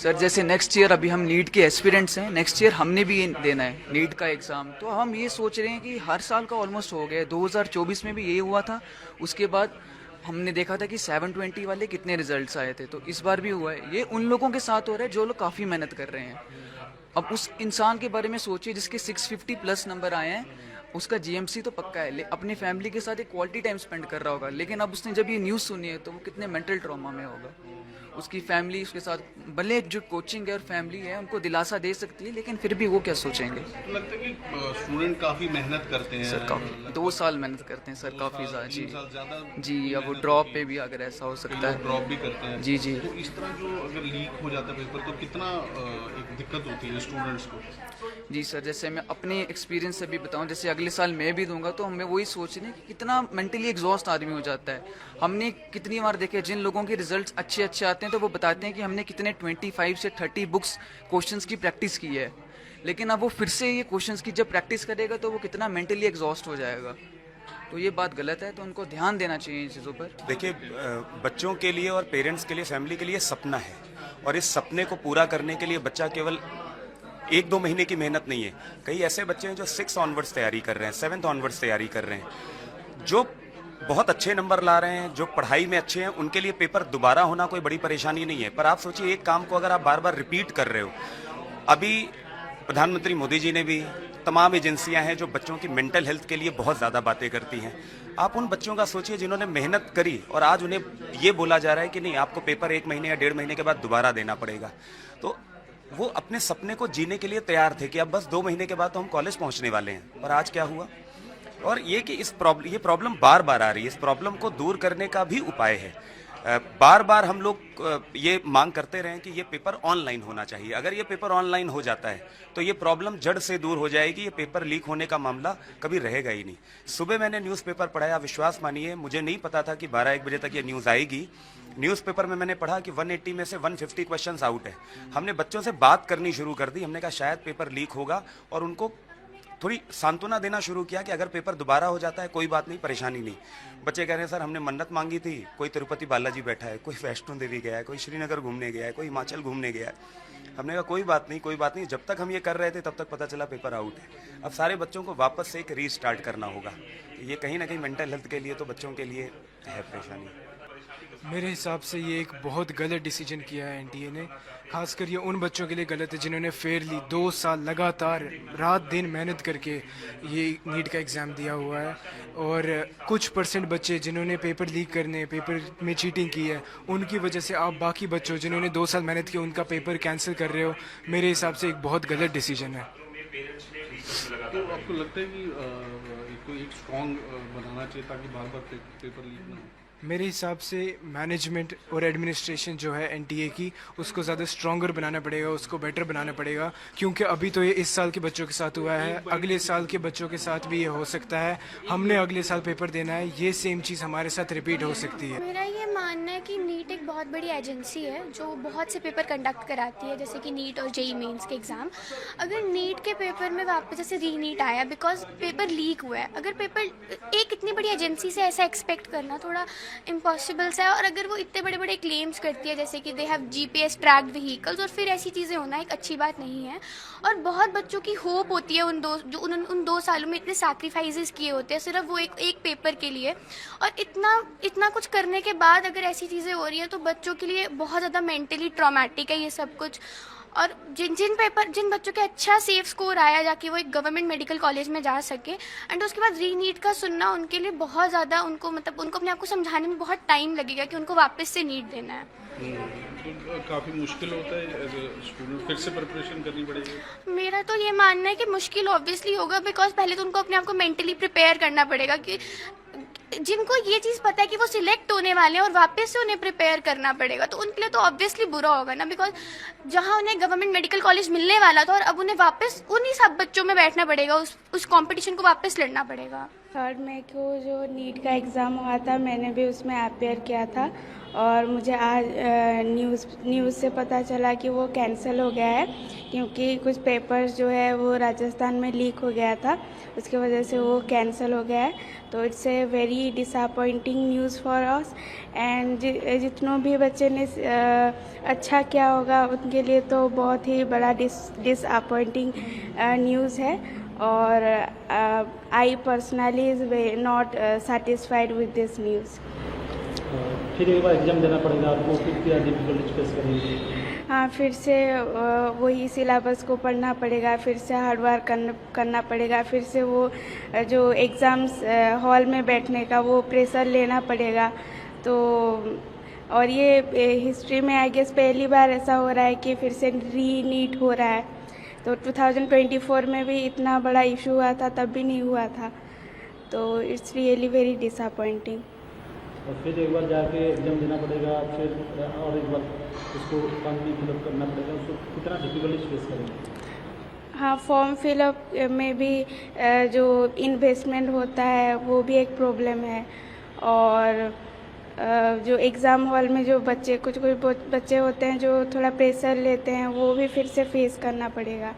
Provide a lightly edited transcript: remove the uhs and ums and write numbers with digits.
Sir जैसे next year अभी हम नीट के एस्पिरेंट्स हैं, नेक्स्ट ईयर हमने भी देना है नीट का एग्ज़ाम। तो हम ये सोच रहे हैं कि हर साल का ऑलमोस्ट हो गया, 2024 में भी यही हुआ था। उसके बाद हमने देखा था कि 720 वाले कितने रिजल्ट्स आए थे, तो इस बार भी हुआ है। ये उन लोगों के साथ हो रहा है जो लोग काफ़ी मेहनत कर रहे हैं। अब उस इंसान के बारे में सोचिए जिसके 650 प्लस नंबर आए हैं, उसका जीएमसी तो पक्का है, अपनी फैमिली के साथ एक क्वालिटी टाइम स्पेंड कर रहा होगा। लेकिन अब उसने जब ये न्यूज़ सुनी है तो वो कितने मेंटल ट्रॉमा में होगा। उसकी फैमिली उसके साथ, भले जो कोचिंग है और फैमिली है उनको दिलासा दे सकती है, लेकिन फिर भी वो क्या सोचेंगे। तो लगता है कि स्टूडेंट काफ़ी मेहनत करते हैं सर काफ़ी 2 साल मेहनत करते हैं सर, काफ़ी ज़्यादा। जी 3 साल ज़्यादा जी, अब वो ड्रॉप पे भी अगर ऐसा हो सकता है। ड्रॉप भी करते हैं। जी जी तो इस तरह जो अगर लीक हो जाता है पेपर तो कितना एक दिक्कत होती है स्टूडेंट्स को। जी सर, जैसे मैं अपने एक्सपीरियंस से भी बताऊं, जैसे अगले साल मैं भी दूंगा तो हमें वही सोच रहे हैं कि कितना मेंटली एग्जॉस्ट आदमी हो जाता है। हमने कितनी बार देखे जिन लोगों के रिजल्ट्स अच्छे अच्छे आते हैं तो वो बताते हैं कि हमने कितने 25 से 30 बुक्स क्वेश्चंस की प्रैक्टिस की है। लेकिन अब वो फिर से ये क्वेश्चंस की जब प्रैक्टिस करेगा तो वो कितना मेंटली एग्जॉस्ट हो जाएगा। तो ये बात गलत है, तो उनको ध्यान देना चाहिए इन चीज़ों पर। देखिए, बच्चों के लिए और पेरेंट्स के लिए, फैमिली के लिए सपना है, और इस सपने को पूरा करने के लिए बच्चा केवल 1-2 महीने की मेहनत नहीं है। कई ऐसे बच्चे हैं जो 6 ऑनवर्ड्स तैयारी कर रहे हैं, 7th ऑनवर्ड्स तैयारी कर रहे हैं, जो बहुत अच्छे नंबर ला रहे हैं, जो पढ़ाई में अच्छे हैं। उनके लिए पेपर दोबारा होना कोई बड़ी परेशानी नहीं है। पर आप सोचिए, एक काम को अगर आप बार बार रिपीट कर रहे हो। अभी प्रधानमंत्री मोदी जी ने भी, तमाम एजेंसियां हैं जो बच्चों की मेंटल हेल्थ के लिए बहुत ज़्यादा बातें करती हैं। आप उन बच्चों का सोचिए जिन्होंने मेहनत करी और आज उन्हें ये बोला जा रहा है कि नहीं, आपको पेपर 1 महीने या 1.5 महीने के बाद दोबारा देना पड़ेगा। तो वो अपने सपने को जीने के लिए तैयार थे कि अब बस 2 महीने के बाद तो हम कॉलेज पहुंचने वाले हैं। पर आज क्या हुआ? और ये कि ये प्रॉब्लम बार बार आ रही है। इस प्रॉब्लम को दूर करने का भी उपाय है। बार बार हम लोग ये मांग करते रहे कि ये पेपर ऑनलाइन होना चाहिए। अगर ये पेपर ऑनलाइन हो जाता है तो ये प्रॉब्लम जड़ से दूर हो जाएगी। ये पेपर लीक होने का मामला कभी रहेगा ही नहीं। सुबह मैंने न्यूज़पेपर पढ़ाया, विश्वास मानिए मुझे नहीं पता था कि 12-1 बजे तक ये न्यूज़ आएगी। न्यूज़पेपर में मैंने पढ़ा कि 180 में से 150 क्वेश्चंस आउट है। हमने बच्चों से बात करनी शुरू कर दी। हमने कहा शायद पेपर लीक होगा, और उनको थोड़ी सांत्वना देना शुरू किया कि अगर पेपर दोबारा हो जाता है कोई बात नहीं, परेशानी नहीं। बच्चे कह रहे हैं सर हमने मन्नत मांगी थी, कोई तिरुपति बालाजी बैठा है, कोई वैष्णो देवी गया है, कोई श्रीनगर घूमने गया है, कोई हिमाचल घूमने गया है। हमने कहा कोई बात नहीं, कोई बात नहीं। जब तक हम ये कर रहे थे तब तक पता चला पेपर आउट है। अब सारे बच्चों को वापस से एक रीस्टार्ट करना होगा। ये कहीं ना कहीं मेंटल हेल्थ के लिए तो बच्चों के लिए है परेशानी। मेरे हिसाब से ये एक बहुत गलत डिसीजन किया है एनटीए ने। खासकर ये उन बच्चों के लिए गलत है जिन्होंने फेयरली 2 साल लगातार रात दिन मेहनत करके ये नीट का एग्ज़ाम दिया हुआ है, और कुछ परसेंट बच्चे जिन्होंने पेपर लीक करने, पेपर में चीटिंग की है, उनकी वजह से आप बाकी बच्चों जिन्होंने 2 साल मेहनत की उनका पेपर कैंसिल कर रहे हो। मेरे हिसाब से एक बहुत गलत डिसीजन है। तो आपको लगता है कि एक स्ट्रॉन्ग बनाना चाहिए ताकि बार बार पेपर लीक ना हो। मेरे हिसाब से मैनेजमेंट और एडमिनिस्ट्रेशन जो है एनटीए की, उसको ज़्यादा स्ट्रॉन्गर बनाना पड़ेगा, उसको बेटर बनाना पड़ेगा। क्योंकि अभी तो ये इस साल के बच्चों के साथ हुआ है, अगले साल के बच्चों के साथ भी ये हो सकता है। हमने अगले साल पेपर देना है, ये सेम चीज़ हमारे साथ रिपीट हो सकती है। मेरा ये मानना है कि नीट एक बहुत बड़ी एजेंसी है जो बहुत से पेपर कंडक्ट कराती है, जैसे कि नीट और जेई मेंस के एग्ज़ाम। अगर नीट के पेपर में वापस जैसे री नीट आया बिकॉज पेपर लीक हुआ है, अगर पेपर एक इतनी बड़ी एजेंसी से ऐसा एक्सपेक्ट करना थोड़ा इम्पॉसिबल सा है। और अगर वो इतने बड़े बड़े क्लेम्स करती है जैसे कि they have GPS tracked vehicles, और फिर ऐसी चीज़ें होना एक अच्छी बात नहीं है। और बहुत बच्चों की होप होती है उन 2 सालों में इतने सैक्रिफाइसेस किए होते हैं सिर्फ वो एक पेपर के लिए, और इतना कुछ करने के बाद अगर ऐसी चीज़ें हो रही हैं तो बच्चों के लिए बहुत ज़्यादा मेंटली ट्रॉमेटिक है ये सब कुछ। और जिन बच्चों के अच्छा सेफ स्कोर आया जाके वो एक गवर्नमेंट मेडिकल कॉलेज में जा सके, एंड उसके बाद री नीट का सुनना उनके लिए बहुत ज़्यादा, उनको अपने आप को समझाने में बहुत टाइम लगेगा कि उनको वापस से नीट देना है। तो काफ़ी मुश्किल होता है एज ए स्टूडेंट, फिर से प्रिपरेशन करनी पड़ेगी। मेरा तो ये मानना है कि मुश्किल ऑब्वियसली होगा, बिकॉज पहले तो उनको अपने आप को मेंटली प्रिपेयर करना पड़ेगा कि जिनको ये चीज़ पता है कि वो सिलेक्ट होने वाले हैं और वापस से उन्हें प्रिपेयर करना पड़ेगा, तो उनके लिए तो ऑब्वियसली बुरा होगा ना। बिकॉज जहाँ उन्हें गवर्नमेंट मेडिकल कॉलेज मिलने वाला था और अब उन्हें वापस उन्हीं सब बच्चों में बैठना पड़ेगा, उस कंपटीशन को वापस लड़ना पड़ेगा। 3 मई को जो नीट का एग्ज़ाम हुआ था मैंने भी उसमें अपेयर किया था, और मुझे आज न्यूज़ से पता चला कि वो कैंसिल हो गया है, क्योंकि कुछ पेपर्स जो है वो राजस्थान में लीक हो गया था, उसके वजह से वो कैंसिल हो गया है। तो it's a very disappointing news for us and जितनों भी बच्चे ने अच्छा किया होगा उनके लिए तो बहुत ही बड़ा डिसअपॉइंटिंग न्यूज़ है। और I personally is not satisfied with this news. फिर एक बार एग्ज़ाम देना पड़ेगा आपको, फिर क्या डिफिकल्टीज फेस करेंगे? हाँ, फिर से वही सिलेबस को पढ़ना पड़ेगा, फिर से हार्ड वर्क करना पड़ेगा, फिर से वो जो एग्ज़ाम्स हॉल में बैठने का वो प्रेशर लेना पड़ेगा। तो और ये हिस्ट्री में आई गेस पहली बार ऐसा हो रहा है कि फिर से रीनीट हो रहा है। तो 2024 में भी इतना बड़ा इशू हुआ था, तब भी नहीं हुआ था। तो इट्स रियली वेरी डिसअपॉइंटिंग। और फिर एक बार जाके एग्ज़ाम देना पड़ेगा, फिर और एक बार उसको फॉर्म भी फिलअप करना पड़ेगा, उसको कितना डिफिकल्टीज फेस करेंगे? हाँ, फॉर्म फिलअप में भी जो इन्वेस्टमेंट होता है वो भी एक प्रॉब्लम है। और जो एग्ज़ाम हॉल में जो कुछ बच्चे होते हैं जो थोड़ा प्रेशर लेते हैं, वो भी फिर से फेस करना पड़ेगा।